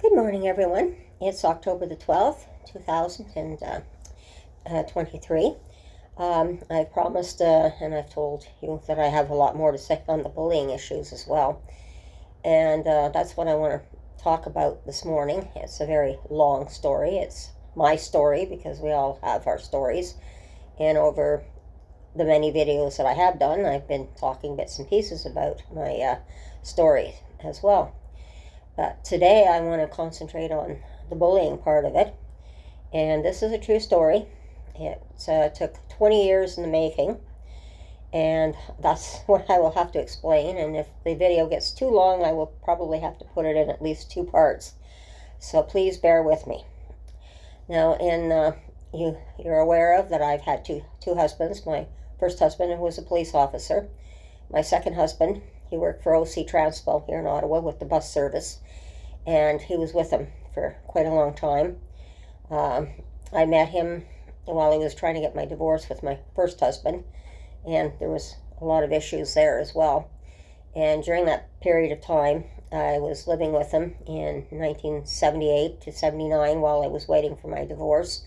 Good morning, everyone. It's October the 12th, 2023. I promised and I've told you that I have a lot more to say on the bullying issues as well. And that's what I want to talk about this morning. It's a very long story. It's my story because we all have our stories. And over the many videos that I have done, I've been talking bits and pieces about my story as well. But today I want to concentrate on the bullying part of it. And this is a true story. It took 20 years in the making. And that's what I will have to explain. And if the video gets too long, I will probably have to put it in at least two parts. So please bear with me. Now, you're aware of that I've had two husbands. My first husband was a police officer. My second husband, he worked for OC Transpo here in Ottawa with the bus service, and he was with them for quite a long time. I met him while he was trying to get my divorce with my first husband, and there was a lot of issues there as well. And during that period of time, I was living with him in 1978 to 79 while I was waiting for my divorce.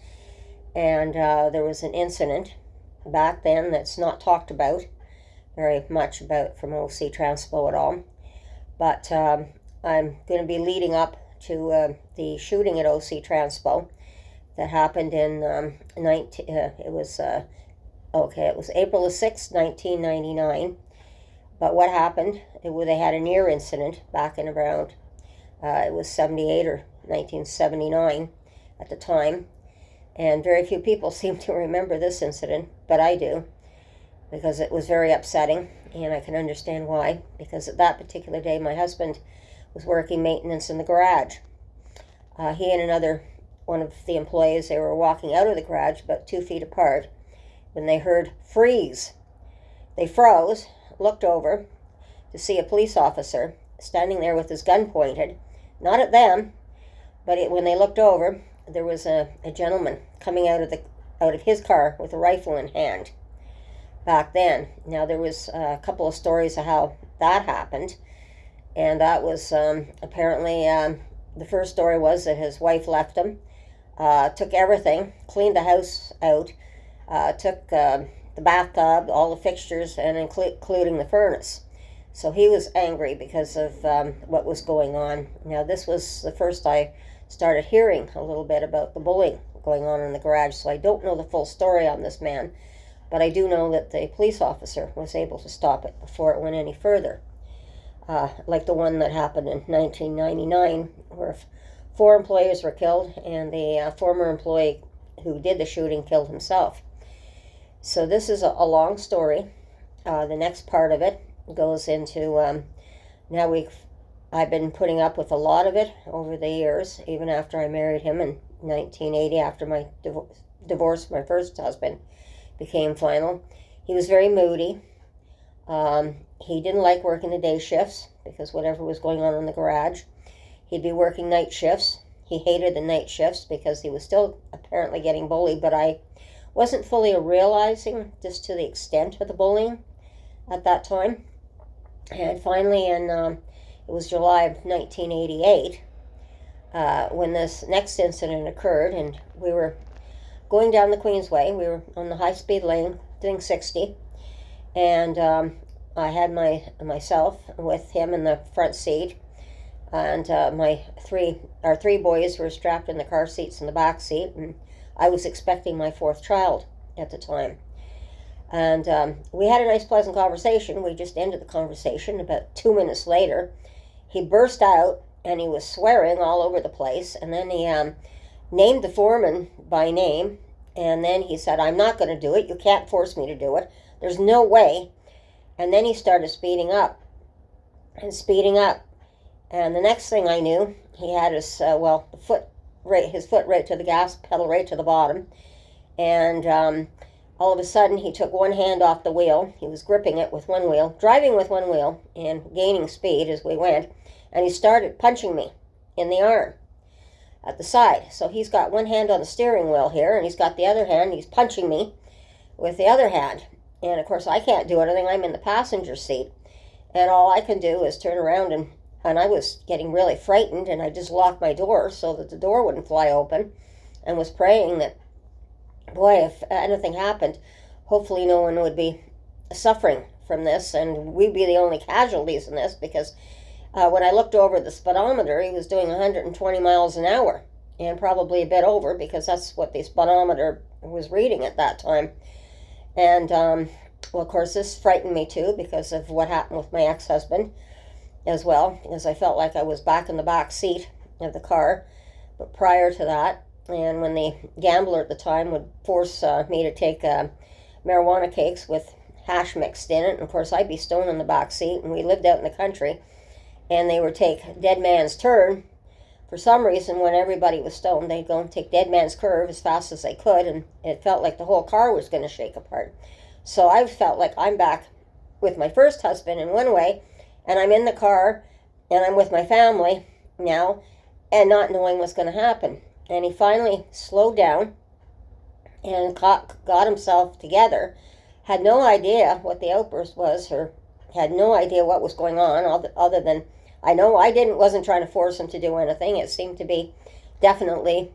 And there was an incident back then that's not talked about very much about from OC Transpo at all. But I'm going to be leading up to the shooting at OC Transpo that happened in it was April the 6th, 1999. But what happened, they had a near incident back in around, it was 78 or 1979 at the time. And very few people seem to remember this incident, but I do, because it was very upsetting, and I can understand why. Because at that particular day, my husband was working maintenance in the garage. He and another one of the employees, they were walking out of the garage about 2 feet apart when they heard freeze. They froze, looked over to see a police officer standing there with his gun pointed, not at them, but when they looked over, there was a gentleman coming out of his car with a rifle in hand. Back then. Now, there was a couple of stories of how that happened, and that was apparently the first story was that his wife left him, took everything, cleaned the house out, took the bathtub, all the fixtures, and including the furnace. So he was angry because of what was going on. Now, this was the first I started hearing a little bit about the bullying going on in the garage, so I don't know the full story on this man. But I do know that the police officer was able to stop it before it went any further. Like the one that happened in 1999, where 4 employees were killed, and the former employee who did the shooting killed himself. So this is a long story. The next part of it goes into, I've been putting up with a lot of it over the years, even after I married him in 1980, after my divorce from my first husband became final. He was very moody. He didn't like working the day shifts because whatever was going on in the garage. He'd be working night shifts. He hated the night shifts because he was still apparently getting bullied, but I wasn't fully realizing just to the extent of the bullying at that time. And finally, it was July of 1988 when this next incident occurred, and we were going down the Queensway. We were on the high-speed lane doing 60, and I had myself with him in the front seat, and our three boys were strapped in the car seats in the back seat, and I was expecting my 4th child at the time. And we had a nice, pleasant conversation. We just ended the conversation. About 2 minutes later, he burst out, and he was swearing all over the place, and then he named the foreman by name, and then he said, "I'm not going to do it. You can't force me to do it. There's no way." And then he started speeding up. And the next thing I knew, he had his foot right to the gas pedal, right to the bottom. And all of a sudden, he took one hand off the wheel. He was gripping it with one wheel, driving with one wheel, and gaining speed as we went. And he started punching me in the arm at the side. So he's got one hand on the steering wheel here, and he's got the other hand. He's punching me with the other hand. And, of course, I can't do anything. I'm in the passenger seat. And all I can do is turn around and and I was getting really frightened, and I just locked my door so that the door wouldn't fly open, and was praying that, boy, if anything happened, hopefully no one would be suffering from this, and we'd be the only casualties in this, because when I looked over the speedometer, he was doing 120 miles an hour, and probably a bit over, because that's what the speedometer was reading at that time. And well, of course, this frightened me too, because of what happened with my ex-husband as well, because I felt like I was back in the back seat of the car. But prior to that, and when the gambler at the time would force me to take marijuana cakes with hash mixed in it, and of course I'd be stoned in the back seat, and we lived out in the country, and they would take dead man's turn. For some reason, when everybody was stoned, they'd go and take dead man's curve as fast as they could, and it felt like the whole car was going to shake apart. So I felt like I'm back with my first husband in one way, and I'm in the car, and I'm with my family now, and not knowing what's going to happen. And he finally slowed down and got himself together, had no idea what the outburst was, or had no idea what was going on, other than, I know I wasn't trying to force him to do anything. It seemed to be definitely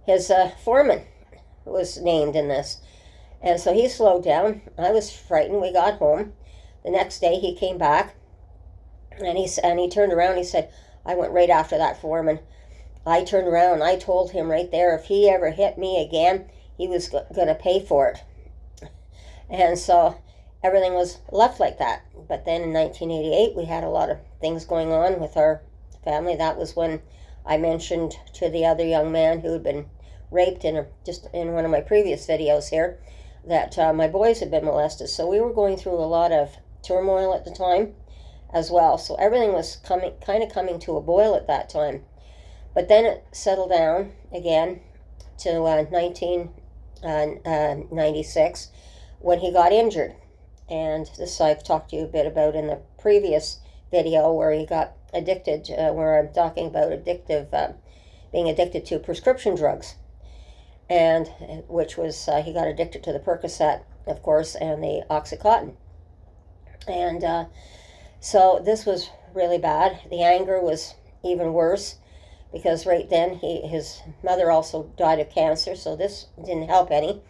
his foreman was named in this. And so he slowed down. I was frightened. We got home. The next day he came back, and he turned around. He said, I went right after that foreman. I turned around and I told him right there, if he ever hit me again, he was going to pay for it. And so everything was left like that. But then in 1988, we had a lot of things going on with our family. That was when I mentioned to the other young man who had been raped just in one of my previous videos here, that my boys had been molested. So we were going through a lot of turmoil at the time as well. So everything was kind of coming to a boil at that time. But then it settled down again to 1996 when he got injured. And this I've talked to you a bit about in the previous video, where he got addicted, where I'm talking about being addicted to prescription drugs. And which was, he got addicted to the Percocet, of course, and the Oxycontin. And so this was really bad. The anger was even worse, because right then his mother also died of cancer, so this didn't help any.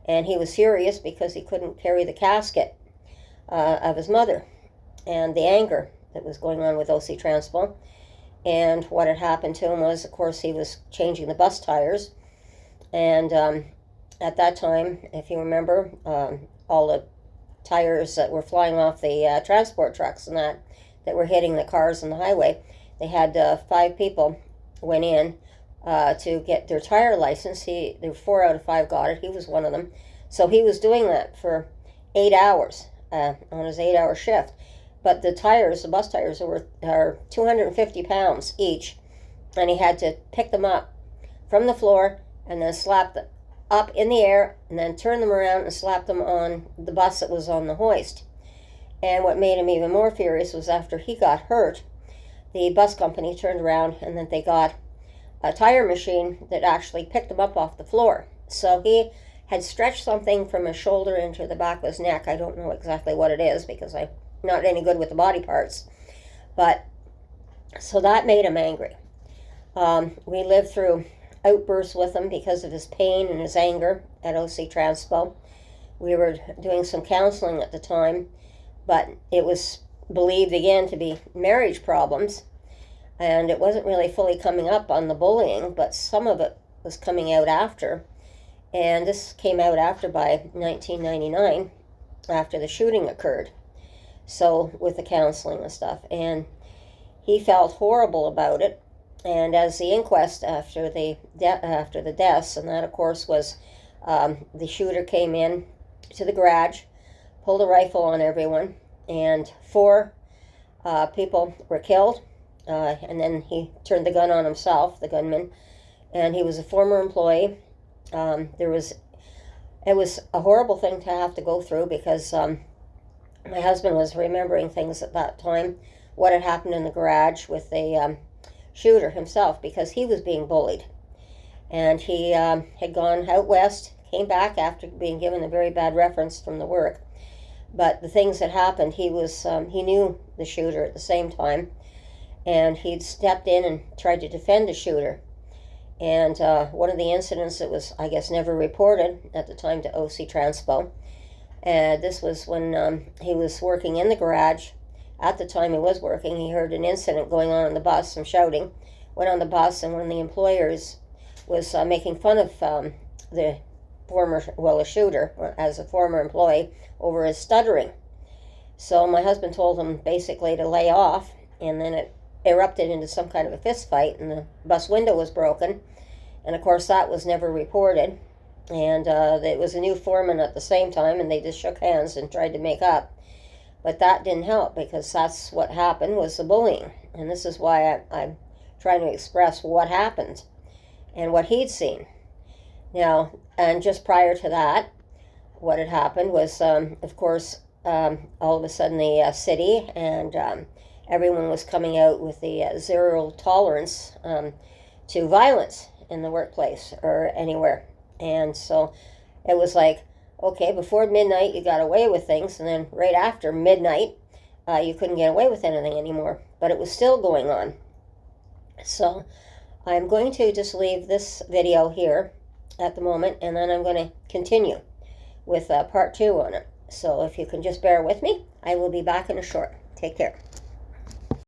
And he was furious because he couldn't carry the casket of his mother, and the anger that was going on with OC Transpo. And what had happened to him was, of course, he was changing the bus tires. And at that time, if you remember, all the tires that were flying off the transport trucks and that were hitting the cars on the highway, they had 5 people went in to get their tire license. There were 4 out of 5 got it. He was one of them. So he was doing that for 8 hours on his 8-hour shift. But the bus tires, are 250 pounds each, and he had to pick them up from the floor and then slap them up in the air and then turn them around and slap them on the bus that was on the hoist. And what made him even more furious was, after he got hurt, the bus company turned around and then they got a tire machine that actually picked him up off the floor. So he had stretched something from his shoulder into the back of his neck. I don't know exactly what it is, because I'm not any good with the body parts. But so that made him angry. We lived through outbursts with him because of his pain and his anger at OC Transpo. We were doing some counseling at the time, but it was believed again to be marriage problems, and it wasn't really fully coming up on the bullying, but some of it was coming out after. And this came out after, by 1999, after the shooting occurred. So with the counseling and stuff, and he felt horrible about it. And as the inquest after the deaths, and that of course was, the shooter came in to the garage, pulled a rifle on everyone, and 4 people were killed. And then he turned the gun on himself, the gunman, and he was a former employee. It was a horrible thing to have to go through, because my husband was remembering things at that time, what had happened in the garage with the shooter himself, because he was being bullied. And he had gone out west, came back after being given a very bad reference from the work. But the things that happened, he knew the shooter at the same time, and he'd stepped in and tried to defend the shooter. And one of the incidents that was, I guess, never reported at the time to OC Transpo. And this was when he was working in the garage. At the time he was working, he heard an incident going on the bus, some shouting. Went on the bus, and one of the employers was making fun of the a shooter, as a former employee, over his stuttering. So my husband told him basically to lay off, and then it erupted into some kind of a fist fight, and the bus window was broken. And of course that was never reported. And it was a new foreman at the same time, and they just shook hands and tried to make up. But that didn't help, because that's what happened, was the bullying. And this is why I'm trying to express what happened and what he'd seen. Now, and just prior to that, what had happened was, of course, all of a sudden the city and everyone was coming out with the zero tolerance to violence in the workplace or anywhere. And so it was like, okay, before midnight you got away with things, and then right after midnight you couldn't get away with anything anymore. But it was still going on. So I'm going to just leave this video here at the moment, and then I'm going to continue with part 2 on it. So if you can just bear with me, I will be back in a short. Take care.